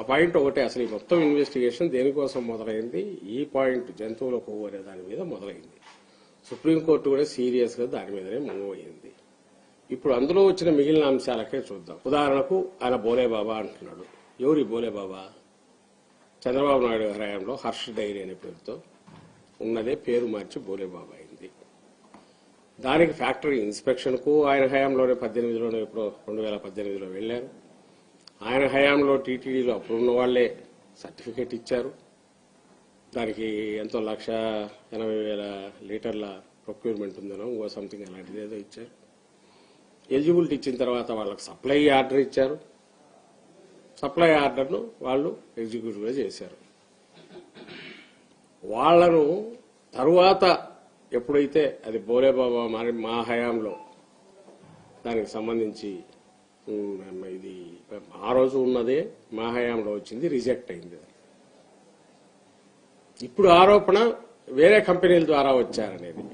ఆ పాయింట్ ఒకటే. అసలు ఈ మొత్తం ఇన్వెస్టిగేషన్ దేనికోసం మొదలైంది, ఈ పాయింట్ జంతువుల కొవ్వు అనే దాని మీద మొదలైంది. సుప్రీంకోర్టు కూడా సీరియస్ గా దాని మీదనే మూవ్ అయింది. ఇప్పుడు అందులో వచ్చిన మిగిలిన అంశాలకే చూద్దాం. ఉదాహరణకు ఆయన బోలేబాబా అంటున్నాడు. ఎవరి బోలేబాబా? చంద్రబాబు నాయుడు గారి హయాంలో హర్ష్ డైరీ అనే పేరుతో ఉన్నదే పేరు మార్చి బోలేబాబా అయింది. దానికి ఫ్యాక్టరీ ఇన్స్పెక్షన్ కు ఆయన హయాంలోనే 18లోనే ఇప్పుడు 2018లో వెళ్లారు. ఆయన హయాంలో టీటీడీలో అప్పుడున్న వాళ్లే సర్టిఫికేట్ ఇచ్చారు. దానికి ఎంతో 1,80,000 లీటర్ల ప్రొక్యూర్మెంట్ ఉందనో ఇంకో సంథింగ్ అలాంటిది ఏదో ఇచ్చారు. ఎలిజిబిలిటీ ఇచ్చిన తర్వాత వాళ్ళకి సప్లై ఆర్డర్ ఇచ్చారు. సప్లై ఆర్డర్ను వాళ్ళు ఎగ్జిక్యూటివ్ గా చేశారు. వాళ్లను తరువాత ఎప్పుడైతే అది బోలేబాబా మా హయాంలో దానికి సంబంధించి ఇది ఆ రోజు ఉన్నదే మా హయాంలో వచ్చింది, రిజెక్ట్ అయింది. ఇప్పుడు ఆరోపణ వేరే కంపెనీల ద్వారా వచ్చారనేది.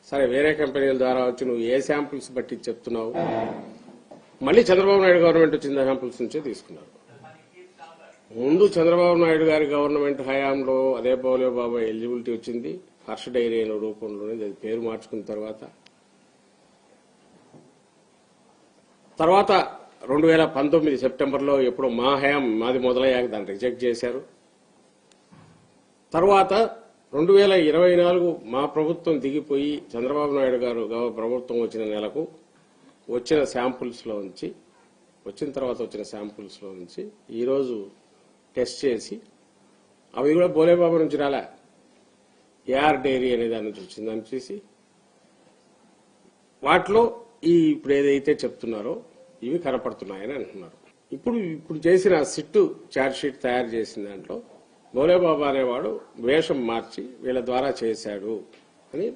సరే, వేరే కంపెనీల ద్వారా వచ్చి నువ్వు ఏ శాంపుల్స్ బట్టి చెప్తున్నావు? మళ్లీ చంద్రబాబు నాయుడు గవర్నమెంట్ వచ్చిన శాంపుల్స్ నుంచే తీసుకున్నారు. ముందు చంద్రబాబు నాయుడు గారి గవర్నమెంట్ హయాంలో అదే బోలేబాబా ఎలిజిబిలిటీ వచ్చింది, హర్ష డైరీ అయిన రూపంలోనే అది పేరు మార్చుకున్న తర్వాత 2019 సెప్టెంబర్లో ఎప్పుడు మా హయాం మాది మొదలయ్యాక దాన్ని రిజెక్ట్ చేశారు. తర్వాత 2024 మా ప్రభుత్వం దిగిపోయి చంద్రబాబు నాయుడు గారు ప్రభుత్వం వచ్చిన నెలకు వచ్చిన శాంపుల్స్ లో నుంచి ఈరోజు టెస్ట్ చేసి అవి కూడా బోలేబాబా నుంచి రాలే, ఏఆర్ డైరీ అనే దాని నుంచి వచ్చిందని చూసి వాటిలో ఇప్పుడు ఏదైతే చెప్తున్నారో ఇవి కనపడుతున్నాయని అంటున్నారు. ఇప్పుడు చేసిన సిట్టు ఛార్జ్ షీట్ తయారు చేసిన దాంట్లో బోలేబాబా అనేవాడు వేషం మార్చి వీళ్ళ ద్వారా చేశాడు అని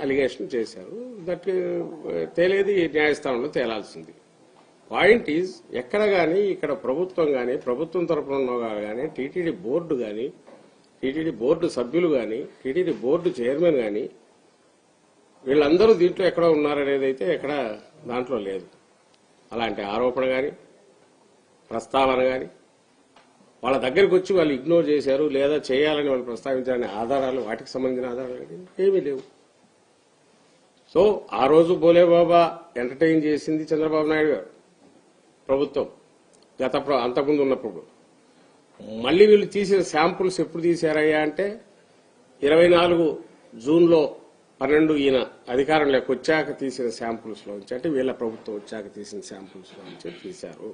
అలిగేషన్ చేశారు. దట్ తేలేది న్యాయస్థానంలో తేలాల్సింది. పాయింట్ ఈజ్ ఎక్కడ గానీ ఇక్కడ ప్రభుత్వం గానీ, ప్రభుత్వం తరఫున ఉన్న గానీ, టీటీడీ బోర్డు గానీ, టీటీడీ బోర్డు సభ్యులు గానీ, టీటీడీ బోర్డు చైర్మన్ గానీ వీళ్ళందరూ దీంట్లో ఎక్కడో ఉన్నారనేది అయితే ఎక్కడ దాంట్లో లేదు. అలాంటి ఆరోపణ గాని, ప్రస్తావన గాని, వాళ్ళ దగ్గరికి వచ్చి వాళ్ళు ఇగ్నోర్ చేశారు లేదా చేయాలని వాళ్ళు ప్రస్తావించారనే ఆధారాలు, వాటికి సంబంధించిన ఆధారాలు ఏమీ లేవు. సో ఆ రోజు బోలేబాబా ఎంటర్టైన్ చేసింది చంద్రబాబు నాయుడు గారు ప్రభుత్వం అంతకుముందు ఉన్నప్పుడు. మళ్లీ వీళ్ళు తీసిన శాంపుల్స్ ఎప్పుడు తీశారయ్యా అంటే 24 జూన్లో 12 ఈయన అధికారంలోకి వచ్చాక తీసిన శాంపుల్స్ లోంచి, అంటే వీళ్ళ ప్రభుత్వం వచ్చాక తీసిన శాంపుల్స్ లోంచి తీశారు.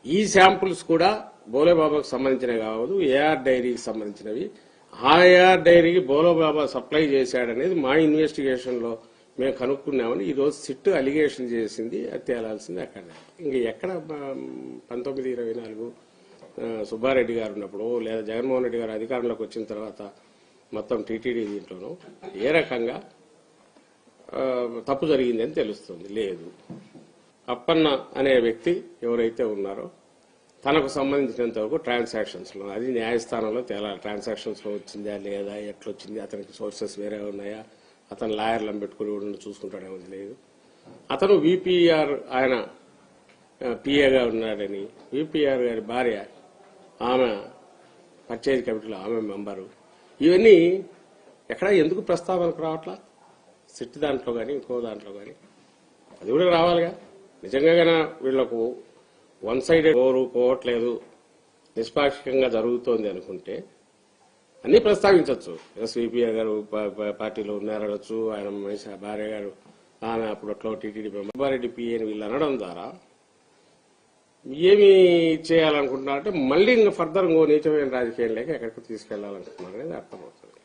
ఈ శాంపుల్స్ కూడా బోలేబాబాకు సంబంధించినవి కావదు, ఏఆర్ డైరీకి సంబంధించినవి. ఆ ఏఆర్ డైరీకి బోలేబాబా సప్లై చేశాడనేది మా ఇన్వెస్టిగేషన్ లో మేము కనుక్కున్నామని ఈ రోజు సిట్ అలిగేషన్ చేసింది. అది తేలాల్సింది అక్కడ. ఇంక ఎక్కడ 1924 సుబ్బారెడ్డి గారు ఉన్నప్పుడు లేదా జగన్మోహన్ రెడ్డి గారు అధికారంలోకి వచ్చిన తర్వాత మొత్తం టీటీడీ దీంట్లోనూ ఏ రకంగా తప్పు జరిగిందని తెలుస్తుంది. లేదు, అప్పన్న అనే వ్యక్తి ఎవరైతే ఉన్నారో తనకు సంబంధించినంత వరకు ట్రాన్సాక్షన్స్ లో, అది న్యాయస్థానంలో తేలాలి. ట్రాన్సాక్షన్స్ లో వచ్చిందా లేదా, ఎట్లొచ్చింది, అతనికి సోర్సెస్ వేరే ఉన్నాయా, అతను లాయర్లను పెట్టుకుని చూసుకుంటాడేమో లేదు. అతను విపిఆర్ ఆయన పిఏగా ఉన్నాడని, విపిఆర్ గారి భార్య ఆమె పర్చేజ్ కమిటీలో ఆమె మెంబరు. ఇవన్నీ ఎక్కడ ఎందుకు ప్రస్తావనకు రావట్లా? సిట్ దాంట్లో కానీ ఇంకో దాంట్లో కానీ అది కూడా రావాలిగా. నిజంగా వీళ్లకు వన్ సైడెడ్ పోవట్లేదు, నిష్పాక్షికంగా జరుగుతోంది అనుకుంటే అన్ని ప్రస్తావించవచ్చు. ఎస్వీపీఆర్ గారు పార్టీలో ఉన్నారనొచ్చు, ఆయన భార్య గారు ఆమె అప్పుడట్లో టీటీడీ సుబ్బారెడ్డి పిఏని వీళ్ళు అనడం ద్వారా ఏమి చేయాలనుకుంటున్నారంటే మళ్లీ ఇంకా ఫర్దర్ ఇంకో నీచమైన రాజకీయం లేక ఎక్కడికి తీసుకెళ్లాలనుకుంటున్నారు అనేది అర్థమవుతుంది.